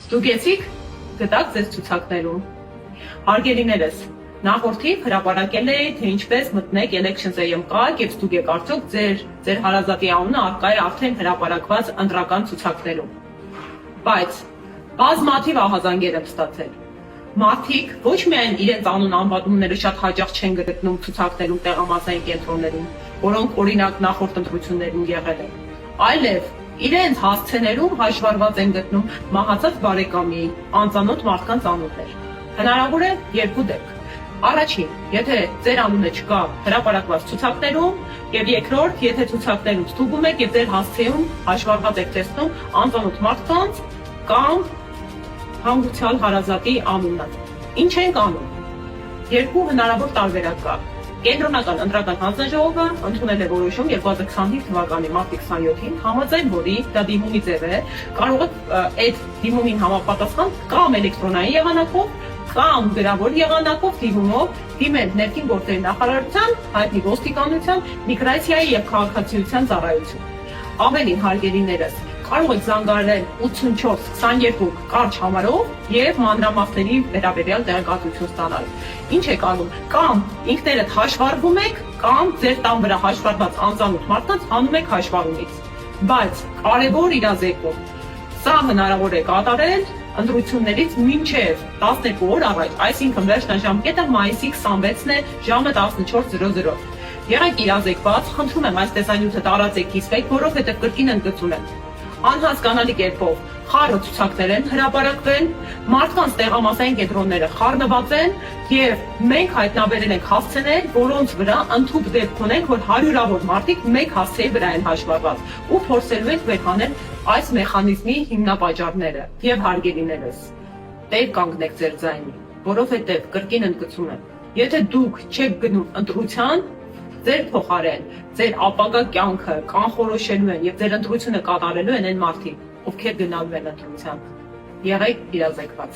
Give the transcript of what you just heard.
Ստուգեցիք, գտաք ձեզ ցուցակներում։ Հարգելիներս, նախորդիվ հրապարակել էի, թե ինչպես մտնեք Elections.am կայք եւ ստուգեք արդյոք ձեր հարազատի անունը առկա է արդեն հրապարակված ընտրական ցուցակներում։ Բայց բազմաթիվ ահազանգեր եմ ստացել։ Մարդիկ ոչ միայն իրենց անուն անվանումները շատ հաճախ չեն գտնում ցուցակներում, տեղամասային կենտրոններում, որոնք օրինակ նախորդ ընտրություններում եղել են, այլև իրենց հասցեներում հաշվառված են գտնում մահացած բարեկամի, անծանոթ մարդկանց անուններ։ Հնարավոր է երկու դեպք։ Առաջին, եթե ձեր անունը չկա հրապարակված ցուցակներում, եւ երկրորդ, եթե ցուցակներում ստուգում եք եւ ձեր հասցեում հաշվառված եք տեսնում անծանոթ մարդկանց կամ հանգուցյալ հարազատի անունը։ Ինչ ենք անում։ Երկու հնարավոր տարբերակ կա։ Կենտրոնական ընտրական հանձնաժողովը ընդունել է որոշում 2025 թվականի մարտի 27-ին, համաձայն որի դա դիմումի ձև է, կարող եք այդ դիմումին համապատասխան կամ էլեկտրոնային եղանակով, կամ գրավոր եղանակով դիմումով դիմել ներքին գործերի նախարարության, հայտնի ոստիկանության, միգրացիայի եւ քաղաքացիության ծառայություն։ Ավելին, հարգելիներս, կարող եք զանգահարել 84 22 կարճ համարով եւ մանրամասների վերաբերյալ տեղեկատվություն ստանալ։ Ինչ եք անում, կամ ինքներդ հաշվառվում եք, կամ ձեր տան վրա հաշվառված անծանոթ մարդկանց անում եք հաշվառումից։ Բայց կարևոր իրազեկում, սա հնարավոր է կատարել ընտրություններից մինչև 12 օր առաջ, այսինքն վերջնաժամկետը մայիսի 26-ն է ժամը 14:00։ Եղեք իրազեկված, խնդրում եմ այս տեսանյութը տարածեք կիսվեք, որովհետև կրկին ընդգծում եմ։ Անհասկանալի կերպով խառը ցուցակներ են հրապարակվել, մարդկանց տեղամասային կենտրոնները խառնված են եւ մենք հայտնաբերել ենք հասցեներ, որոնց վրա ընդհանուր դեպք ունենք, որ հարյուրավոր մարդիկ մեկ հասցեի վրա են հաշվառված ու փորձելու ենք վերհանել այս մեխանիզմի հիմնապատճառները։ Եվ հարգելիներս, տեր կանգնեք ձեր ձայնի, որովհետեւ կրկին ընդգծում եմ, եթե դուք չեք գնում ընտրության, ձեր փոխարեն, ձեր ապագա կյանքը կանխորոշելու են եւ ձեր ընտրությունը կատարելու են այն մարդիկ, ովքեր գնալու են ընտրության։ Եղեք իրազեկված։